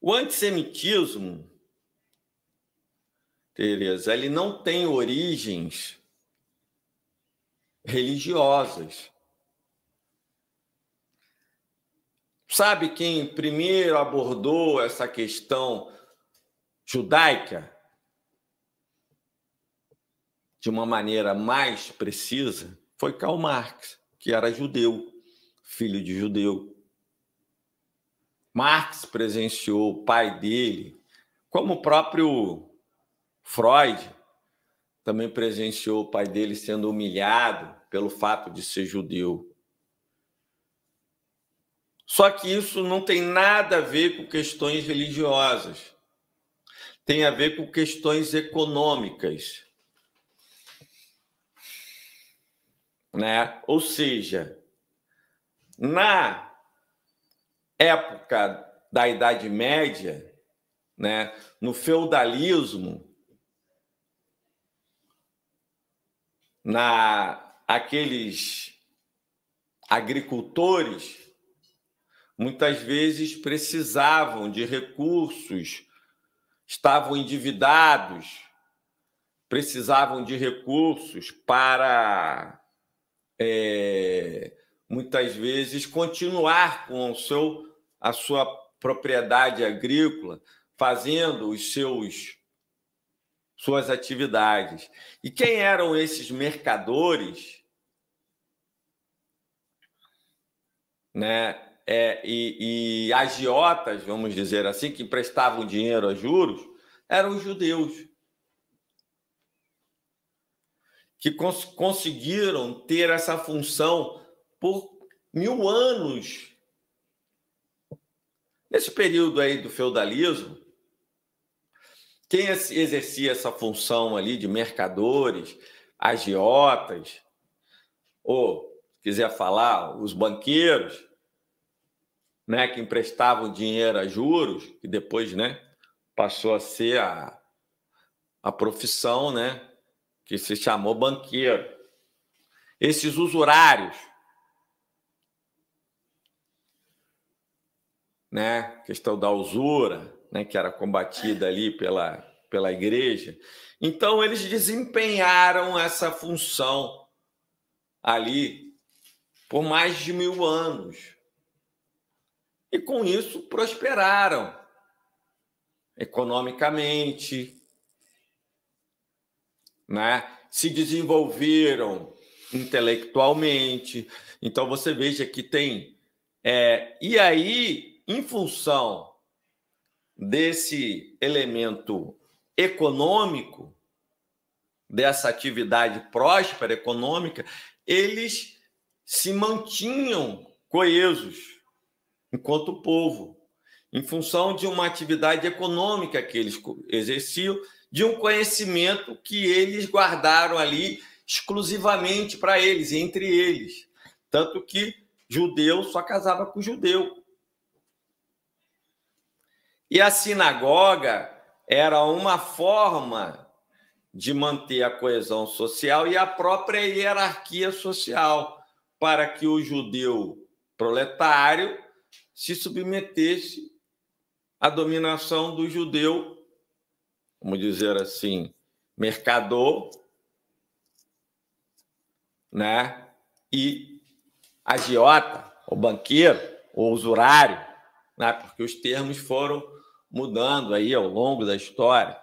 O antissemitismo, Tereza, ele não tem origens religiosas. Sabe quem primeiro abordou essa questão judaica de uma maneira mais precisa? Foi Karl Marx, que era judeu, filho de judeu. Marx presenciou o pai dele, como o próprio Freud também presenciou o pai dele sendo humilhado pelo fato de ser judeu. Só que isso não tem nada a ver com questões religiosas. Tem a ver com questões econômicas, né? Ou seja, na época da Idade Média, né, no feudalismo, aqueles agricultores muitas vezes precisavam de recursos, estavam endividados, precisavam de recursos para, muitas vezes, continuar com a sua propriedade agrícola, fazendo suas atividades. E quem eram esses mercadores, né? E agiotas, vamos dizer assim, que emprestavam dinheiro a juros, eram os judeus, que conseguiram ter essa função por 1000 anos. Nesse período aí do feudalismo, quem exercia essa função ali de mercadores, agiotas, ou, se quiser falar, os banqueiros, né, que emprestavam dinheiro a juros, que depois, né, passou a ser a profissão, né, que se chamou banqueiro. Esses usurários, né, questão da usura, né, que era combatida ali pela igreja. Então, eles desempenharam essa função ali por mais de 1000 anos. E, com isso, prosperaram economicamente, né? Se desenvolveram intelectualmente. Então, você veja que tem... e aí, em função desse elemento econômico, dessa atividade próspera econômica, eles se mantinham coesos enquanto povo, em função de uma atividade econômica que eles exerciam, de um conhecimento que eles guardaram ali exclusivamente para eles, entre eles. Tanto que judeu só casava com judeu. E a sinagoga era uma forma de manter a coesão social e a própria hierarquia social, para que o judeu proletário se submetesse à dominação do judeu, vamos dizer assim, mercador, né? E agiota, ou banqueiro, ou usurário, né? Porque os termos foram mudando aí ao longo da história.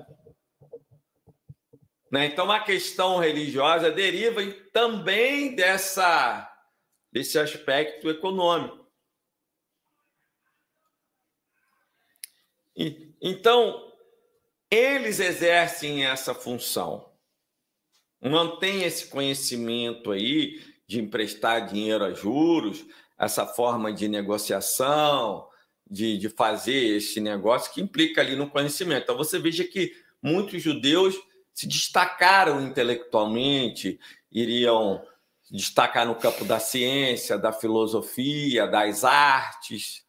Né? Então, a questão religiosa deriva também desse aspecto econômico. Então, eles exercem essa função, mantêm esse conhecimento aí de emprestar dinheiro a juros, essa forma de negociação, de fazer esse negócio que implica ali no conhecimento. Então, você veja que muitos judeus se destacaram intelectualmente, iriam se destacar no campo da ciência, da filosofia, das artes,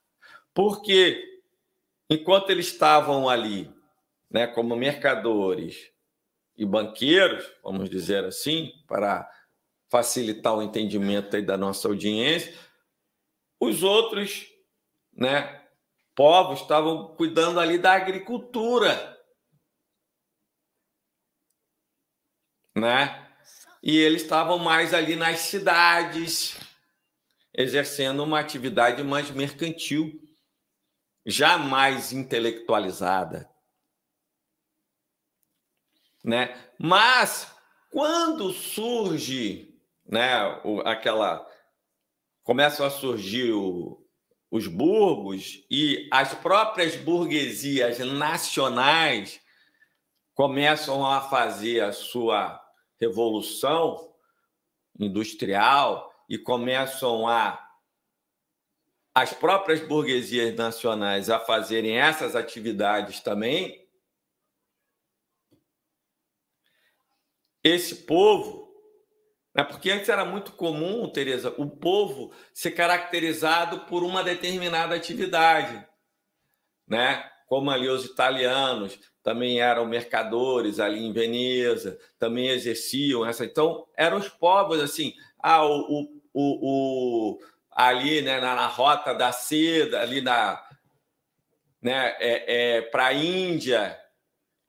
porque enquanto eles estavam ali, né, como mercadores e banqueiros, vamos dizer assim, para facilitar o entendimento aí da nossa audiência, os outros, né, povos estavam cuidando ali da agricultura, né? E eles estavam mais ali nas cidades, exercendo uma atividade mais mercantil, já mais intelectualizada, né? Mas quando surge, né, começam a surgir os burgos e as próprias burguesias nacionais começam a fazer a sua revolução industrial e começam as próprias burguesias nacionais a fazerem essas atividades também, esse povo, né, porque antes era muito comum, Tereza, o povo ser caracterizado por uma determinada atividade, né? Como ali os italianos também eram mercadores ali em Veneza, também exerciam essa. Então, eram os povos assim, ali, né, na rota da seda, ali para a Índia.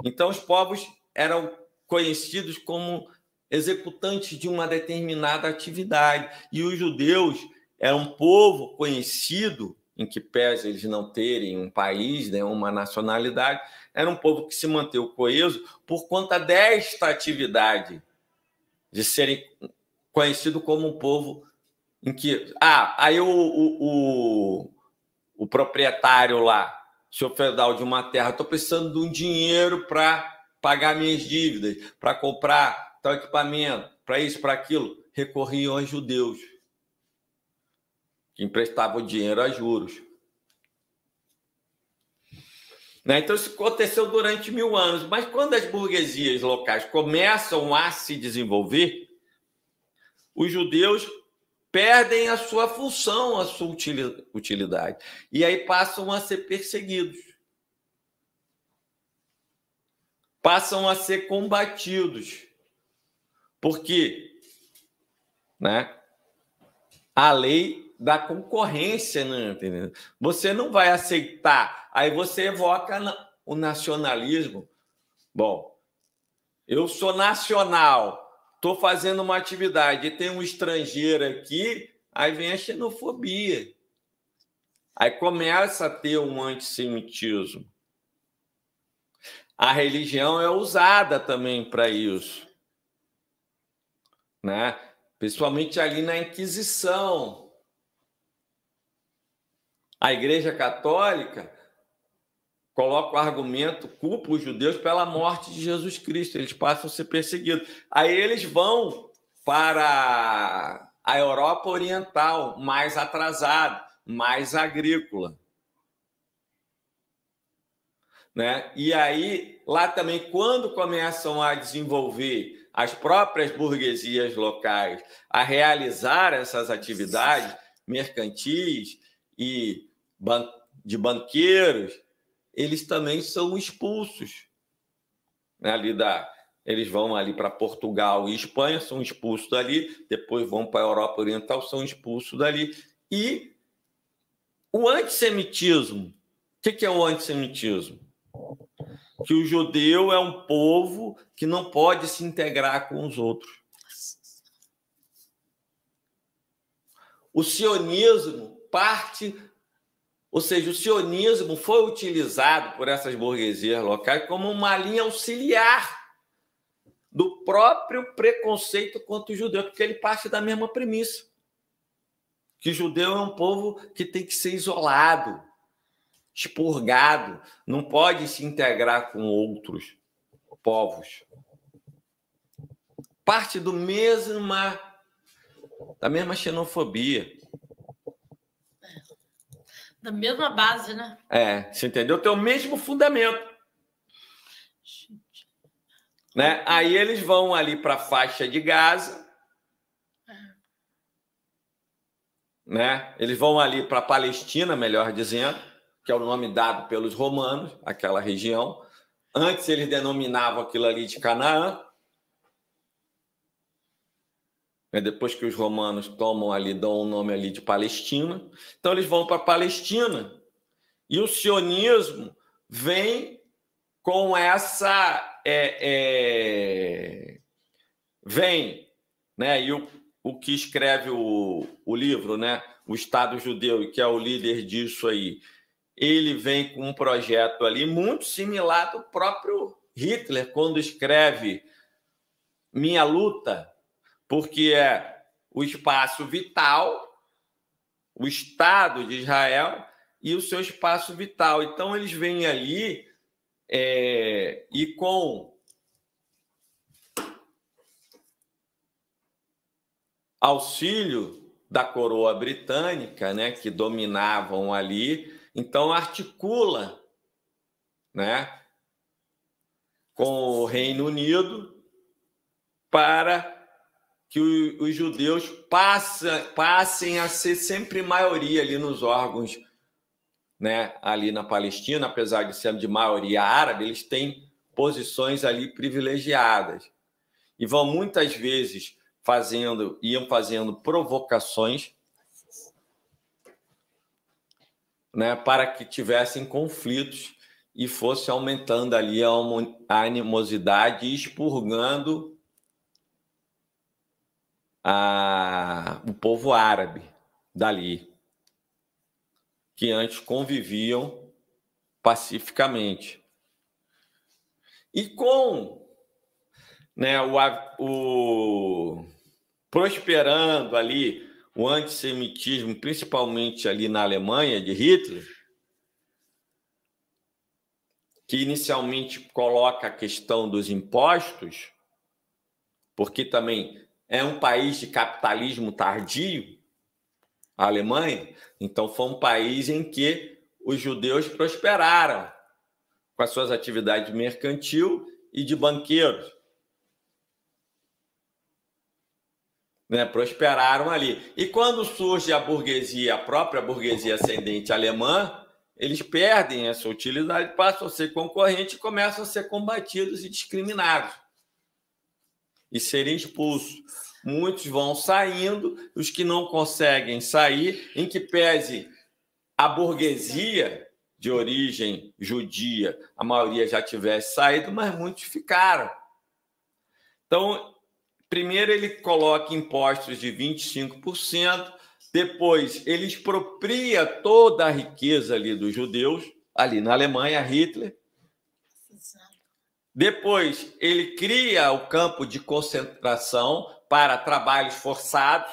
Então, os povos eram conhecidos como executantes de uma determinada atividade. E os judeus eram um povo conhecido, em que pese eles não terem um país, né, uma nacionalidade, era um povo que se manteve coeso por conta desta atividade, de serem conhecido como um povo em que... aí o proprietário lá, senhor feudal de uma terra, estou precisando de um dinheiro para pagar minhas dívidas, para comprar tal equipamento, para isso, para aquilo, recorriam aos judeus, que emprestavam dinheiro a juros. Né? Então, isso aconteceu durante 1000 anos. Mas quando as burguesias locais começam a se desenvolver, os judeus perdem a sua função, a sua utilidade. E aí passam a ser perseguidos. Passam a ser combatidos. Porque, né, a lei da concorrência, né, entendeu? Você não vai aceitar. Aí você evoca o nacionalismo. Bom, eu sou nacional, estou fazendo uma atividade e tem um estrangeiro aqui, aí vem a xenofobia. Aí começa a ter um antissemitismo. A religião é usada também para isso, né? Principalmente ali na Inquisição. A Igreja Católica coloca o argumento, culpa os judeus pela morte de Jesus Cristo. Eles passam a ser perseguidos. Aí eles vão para a Europa Oriental, mais atrasada, mais agrícola. Né? E aí, lá também, quando começam a desenvolver as próprias burguesias locais a realizar essas atividades mercantis e de banqueiros, eles também são expulsos. Né? Eles vão ali para Portugal e Espanha, são expulsos dali, depois vão para a Europa Oriental, são expulsos dali. E o antissemitismo, o que é o antissemitismo? Que o judeu é um povo que não pode se integrar com os outros. O sionismo parte, ou seja, o sionismo foi utilizado por essas burguesias locais como uma linha auxiliar do próprio preconceito contra o judeu, porque ele parte da mesma premissa, que o judeu é um povo que tem que ser isolado, expurgado, não pode se integrar com outros povos. Parte da mesma xenofobia. Da mesma base, né? Você entendeu? Tem o mesmo fundamento. Né? Aí eles vão ali para a faixa de Gaza, né? Eles vão ali para a Palestina, melhor dizendo, que é o nome dado pelos romanos, aquela região. Antes eles denominavam aquilo ali de Canaã. Depois que os romanos tomam ali, dão o nome ali de Palestina. Então eles vão para a Palestina E o sionismo vem com essa... vem, né? E o que escreve o livro, né? O Estado Judeu, e que é o líder disso aí, ele vem com um projeto ali muito similar do próprio Hitler, quando escreve Minha Luta, porque é o espaço vital, o Estado de Israel e o seu espaço vital. Então, eles vêm ali e com auxílio da coroa britânica, né, que dominavam ali, então articula, né, com o Reino Unido para que os judeus passem a ser sempre maioria ali nos órgãos, né, ali na Palestina, apesar de ser de maioria árabe, eles têm posições ali privilegiadas e vão muitas vezes iam fazendo provocações, né, para que tivessem conflitos e fosse aumentando ali a animosidade e expurgando o povo árabe dali, que antes conviviam pacificamente. E com, né, prosperando ali o antissemitismo, principalmente ali na Alemanha, de Hitler, que inicialmente coloca a questão dos impostos, porque também é um país de capitalismo tardio, a Alemanha, então foi um país em que os judeus prosperaram com as suas atividades mercantil e de banqueiros. Né, prosperaram ali. E quando surge a burguesia, a própria burguesia ascendente alemã, eles perdem essa utilidade, passam a ser concorrentes e começam a ser combatidos e discriminados e serem expulsos. Muitos vão saindo, os que não conseguem sair, em que pese a burguesia de origem judia, a maioria já tivesse saído, mas muitos ficaram. Então, primeiro ele coloca impostos de 25%, depois ele expropria toda a riqueza ali dos judeus, ali na Alemanha, Hitler. Depois ele cria o campo de concentração para trabalhos forçados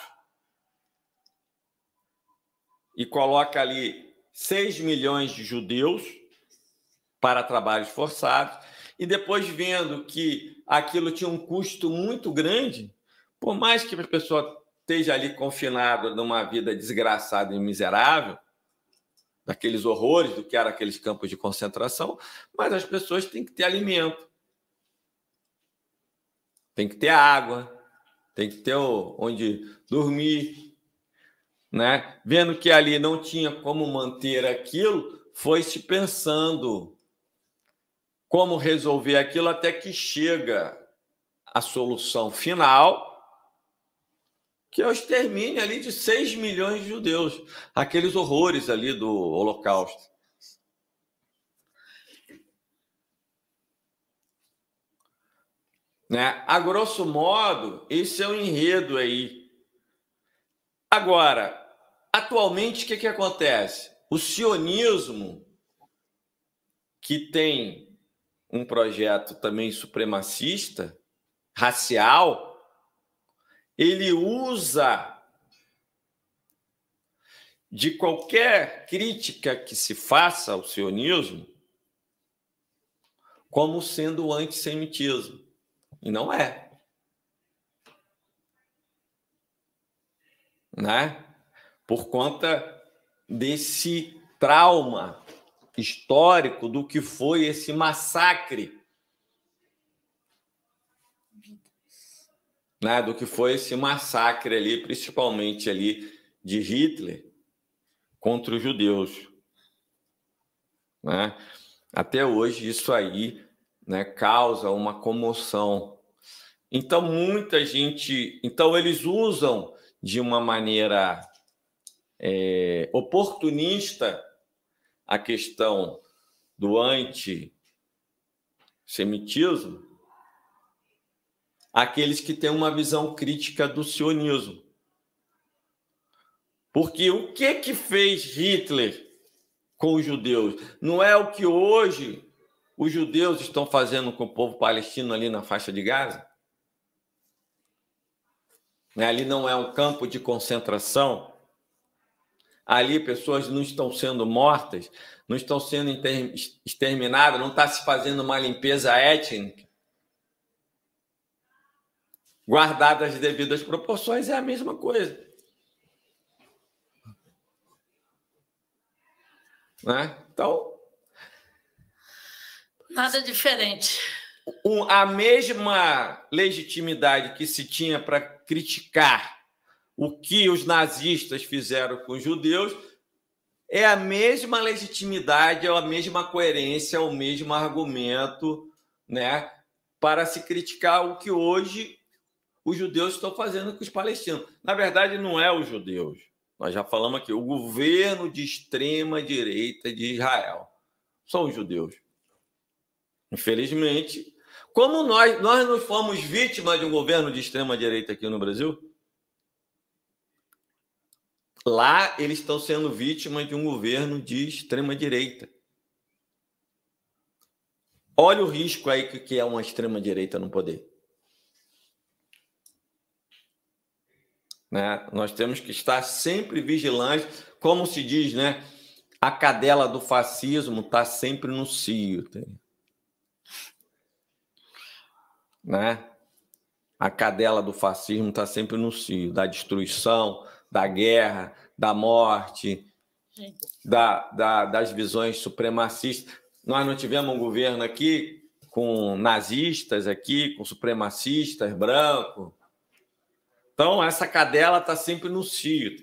e coloca ali 6 milhões de judeus para trabalhos forçados. E depois, vendo que aquilo tinha um custo muito grande, por mais que a pessoa esteja ali confinada numa vida desgraçada e miserável, daqueles horrores do que eram aqueles campos de concentração, mas as pessoas têm que ter alimento, tem que ter água, tem que ter onde dormir, né? Vendo que ali não tinha como manter aquilo, foi se pensando como resolver aquilo, até que chega a solução final, que é o extermínio ali de 6 milhões de judeus, aqueles horrores ali do Holocausto. Né? A grosso modo, esse é o enredo aí. Agora, atualmente, o que acontece? O sionismo, que tem um projeto também supremacista, racial, ele usa de qualquer crítica que se faça ao sionismo como sendo o antissemitismo. E não é. Né? Por conta desse trauma histórico do que foi esse massacre, né? Do que foi esse massacre ali, principalmente ali de Hitler contra os judeus, né? Até hoje isso aí, né, causa uma comoção. Então muita gente, então eles usam de uma maneira oportunista a questão do antissemitismo aqueles que têm uma visão crítica do sionismo. Porque o que fez Hitler com os judeus? Não é o que hoje os judeus estão fazendo com o povo palestino ali na faixa de Gaza? Ali não é um campo de concentração? Ali pessoas não estão sendo mortas, não estão sendo exterminadas, não está se fazendo uma limpeza étnica? Guardadas as devidas proporções, é a mesma coisa. Né? Então, nada diferente. A mesma legitimidade que se tinha para criticar o que os nazistas fizeram com os judeus é a mesma legitimidade, é a mesma coerência, é o mesmo argumento, né, para se criticar o que hoje os judeus estão fazendo com os palestinos. Na verdade, não é os judeus. Nós já falamos aqui, o governo de extrema-direita de Israel. São os judeus. Infelizmente, como nós não fomos vítimas de um governo de extrema-direita aqui no Brasil, lá eles estão sendo vítimas de um governo de extrema-direita. Olha o risco aí que é uma extrema-direita no poder. Né? Nós temos que estar sempre vigilantes, como se diz, né? A cadela do fascismo está sempre no cio. Né? A cadela do fascismo está sempre no cio, da destruição, da guerra, da morte, das visões supremacistas. Nós não tivemos um governo aqui com nazistas, aqui, com supremacistas brancos. Então, essa cadela está sempre no cio.